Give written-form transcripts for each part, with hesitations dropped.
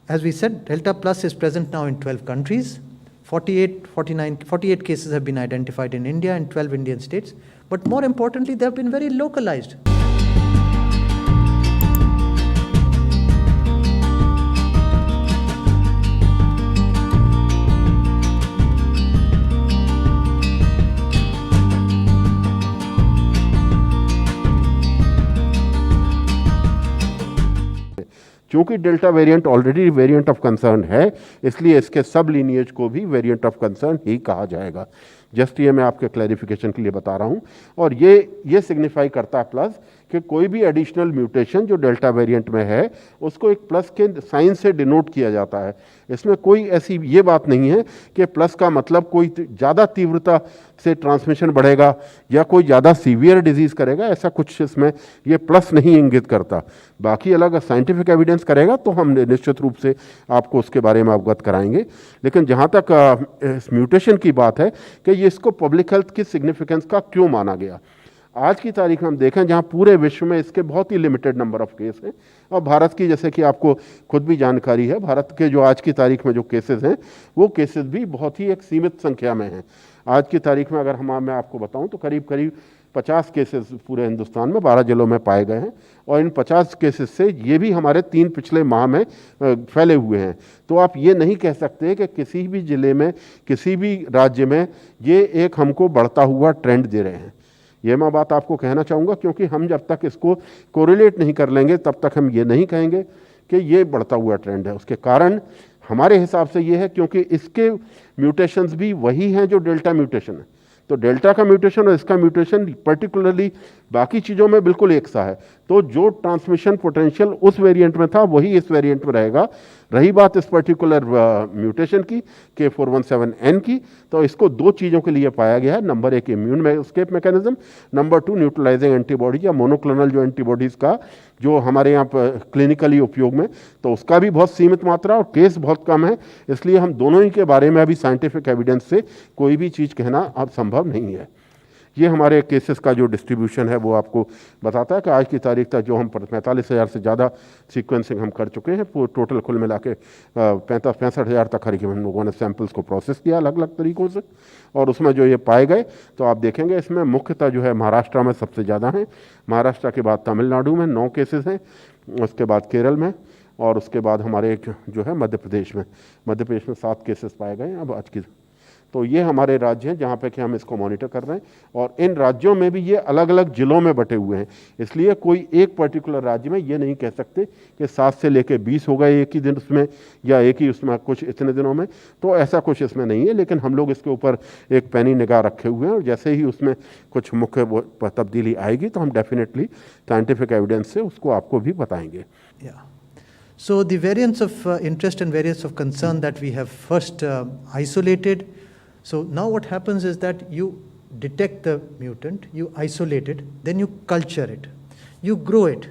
as we said, Delta Plus is present now in 12 countries. 48 cases have been identified in India and 12 Indian states. But more importantly, they have been very localized. क्योंकि delta variant already variant of concern है, इसलिए इसके सब lineage को भी variant of concern ही कहा जाएगा। Just ये मैं आपके क्लैरिफिकेशन के लिए बता रहा हूँ। और ये सिग्निफाई करता है प्लस कि कोई भी एडिशनल म्यूटेशन जो डेल्टा वेरिएंट में है उसको एक प्लस के साइन से डिनोट किया जाता है। इसमें कोई ऐसी ये बात नहीं है कि प्लस का मतलब कोई ज़्यादा तीव्रता से ट्रांसमिशन बढ़ेगा या कोई ज़्यादा सीवियर डिजीज़ करेगा, ऐसा कुछ इसमें ये प्लस नहीं इंगित करता। बाकी अलग साइंटिफिक एविडेंस करेगा तो हम निश्चित रूप से आपको उसके बारे में अवगत कराएंगे। लेकिन जहाँ तक इस म्यूटेशन की बात है कि ये इसको पब्लिक हेल्थ की सिग्निफिकेंस का क्यों माना गया, आज की तारीख में हम देखें जहाँ पूरे विश्व में इसके बहुत ही लिमिटेड नंबर ऑफ केस हैं, और भारत की जैसे कि आपको खुद भी जानकारी है, भारत के जो आज की तारीख में जो केसेस हैं वो केसेस भी बहुत ही एक सीमित संख्या में हैं। आज की तारीख में अगर मैं आपको बताऊं तो करीब 50 केसेस पूरे हिंदुस्तान में 12 जिलों में पाए गए हैं, और इन 50 केसेस से ये भी हमारे 3 पिछले माह में फैले हुए हैं। तो आप ये नहीं कह सकते कि किसी भी ज़िले में, किसी भी राज्य में ये एक हमको बढ़ता हुआ ट्रेंड दे रहे हैं। ये मैं बात आपको कहना चाहूँगा, क्योंकि हम जब तक इसको कोरिलेट नहीं कर लेंगे तब तक हम ये नहीं कहेंगे कि ये बढ़ता हुआ ट्रेंड है। उसके कारण हमारे हिसाब से ये है क्योंकि इसके म्यूटेशंस भी वही हैं जो डेल्टा म्यूटेशन है। तो डेल्टा का म्यूटेशन और इसका म्यूटेशन पर्टिकुलरली बाकी चीज़ों में बिल्कुल एक सा है। तो जो ट्रांसमिशन पोटेंशियल उस वेरिएंट में था वही इस वेरिएंट में रहेगा। रही बात इस पर्टिकुलर म्यूटेशन की K417N की, तो इसको 2 चीज़ों के लिए पाया गया है। Number 1 immune escape mechanism, number 2 neutralising antibody या मोनोक्लोनल जो एंटीबॉडीज़ का जो हमारे यहाँ पर क्लिनिकली उपयोग में, तो उसका भी बहुत सीमित मात्रा और केस बहुत कम है। इसलिए हम दोनों ही के बारे में अभी साइंटिफिक एविडेंस से कोई भी चीज़ कहना अब संभव नहीं है। ये हमारे केसेस का जो डिस्ट्रीब्यूशन है वो आपको बताता है कि आज की तारीख तक जो हम 45,000 से ज़्यादा सीक्वेंसिंग हम कर चुके हैं। टोटल कुल मिला के 65,000 तक करीब हम लोगों ने सैंपल्स को प्रोसेस किया अलग अलग तरीक़ों से, और उसमें जो ये पाए गए तो आप देखेंगे इसमें मुख्यतः जो है महाराष्ट्र में सबसे ज़्यादा हैं। महाराष्ट्र के बाद तमिलनाडु में 9 केसेस हैं, उसके बाद केरल में, और उसके बाद हमारे एक जो है मध्य प्रदेश में 7 केसेस पाए गए हैं अब आज की। तो ये हमारे राज्य हैं जहाँ पे कि हम इसको मॉनिटर कर रहे हैं, और इन राज्यों में भी ये अलग अलग ज़िलों में बटे हुए हैं। इसलिए कोई एक पर्टिकुलर राज्य में ये नहीं कह सकते कि 7 से लेकर 20 हो गए एक ही दिन उसमें, या एक ही उसमें कुछ इतने दिनों में, तो ऐसा कुछ इसमें नहीं है। लेकिन हम लोग इसके ऊपर एक पैनी निगाह रखे हुए हैं, और जैसे ही उसमें कुछ मुख्य तब्दीली आएगी तो हम डेफिनेटली साइंटिफिक एविडेंस से उसको आपको भी बताएंगे। So the variants of interest and variants of concern that we have first isolated. So now what happens is that you detect the mutant, you isolate it, then you culture it, you grow it.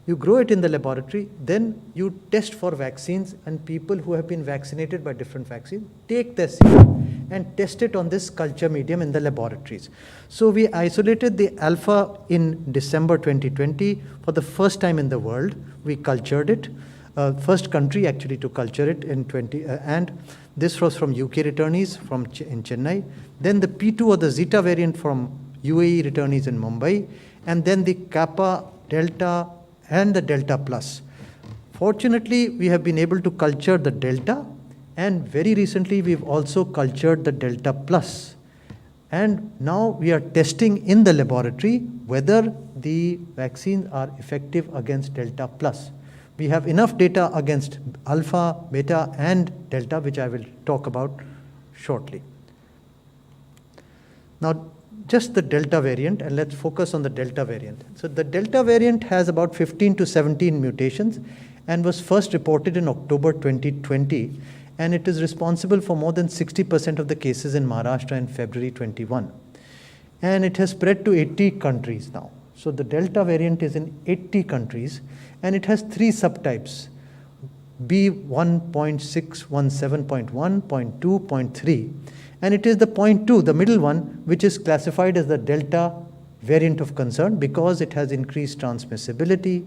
You grow it in the laboratory, then you test for vaccines, and people who have been vaccinated by different vaccines take their serum and test it on this culture medium in the laboratories. So we isolated the alpha in December 2020 for the first time in the world. We cultured it. First country actually to culture it in and this was from UK returnees in Chennai. Then the P2 or the Zeta variant from UAE returnees in Mumbai, and then the Kappa, Delta, and the Delta Plus. Fortunately, we have been able to culture the Delta, and very recently we've also cultured the Delta Plus. And now we are testing in the laboratory whether the vaccines are effective against Delta Plus. We have enough data against Alpha, Beta, and Delta, which I will talk about shortly. Now, just the Delta variant, and let's focus on the Delta variant. So the Delta variant has about 15 to 17 mutations and was first reported in October 2020, and it is responsible for more than 60% of the cases in Maharashtra in February 21. And it has spread to 80 countries now. So the Delta variant is in 80 countries, and it has 3 subtypes: B1.617.1, 0.2, 0.3. And it is the 0.2, the middle one, which is classified as the Delta variant of concern because it has increased transmissibility,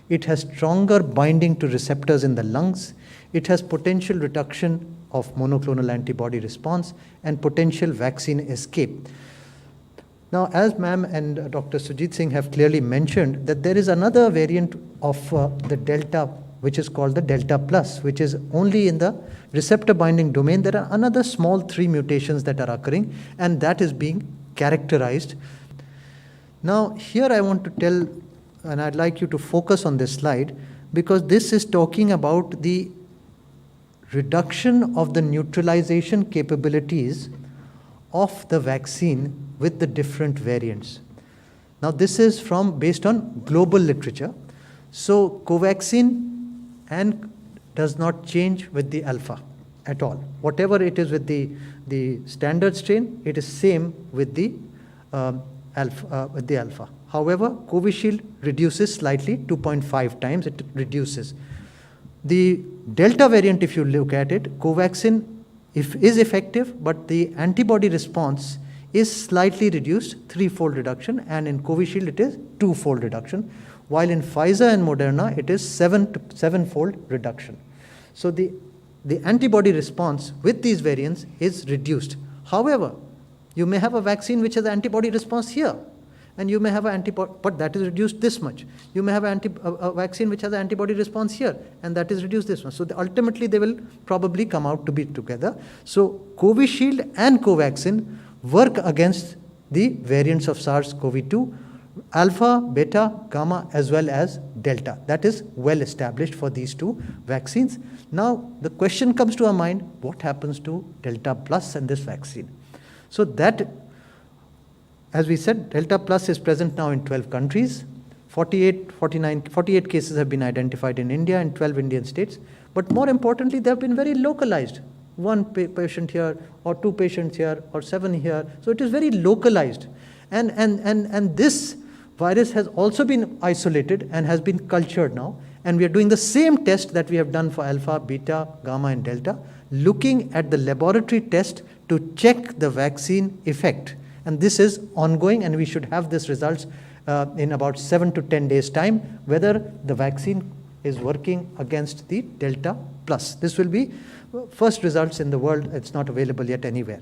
it has stronger binding to receptors in the lungs, it has potential reduction of monoclonal antibody response and potential vaccine escape. Now, as ma'am and Dr. Sujit Singh have clearly mentioned, that there is another variant of the Delta, which is called the Delta Plus, which is only in the receptor binding domain. There are another small 3 mutations that are occurring, and that is being characterized. Now, here I want to tell, and I'd like you to focus on this slide, because this is talking about the reduction of the neutralization capabilities of the vaccine with the different variants. Now, this is based on global literature. So, Covaxin does not change with the alpha at all. Whatever it is with the standard strain, it is same with the alpha. However, Covishield reduces slightly, 2.5 times it reduces. The Delta variant, if you look at it, Covaxin is effective, but the antibody response is slightly reduced, 3-fold reduction, and in Covishield it is 2-fold reduction, while in Pfizer and Moderna it is 7-fold reduction. So the antibody response with these variants is reduced. However, you may have a vaccine which has antibody response here, and you may have an antibody, but that is reduced this much. You may have a vaccine which has an antibody response here, and that is reduced this much. So ultimately they will probably come out to be together. So Covishield and Covaxin work against the variants of SARS-CoV-2, alpha, beta, gamma, as well as delta. That is well established for these 2 vaccines. Now the question comes to our mind, what happens to Delta Plus and this vaccine? So that, as we said, Delta Plus is present now in 12 countries. 48 cases have been identified in India and 12 Indian states. But more importantly, they have been very localized. 1 patient here, or 2 patients here, or 7 here. So it is very localized. And this virus has also been isolated and has been cultured now. And we are doing the same test that we have done for alpha, beta, gamma, and delta, looking at the laboratory test to check the vaccine effect. And this is ongoing, and we should have this results in about 7 to 10 days' time, whether the vaccine is working against the Delta Plus. This will be first results in the world. It's not available yet anywhere.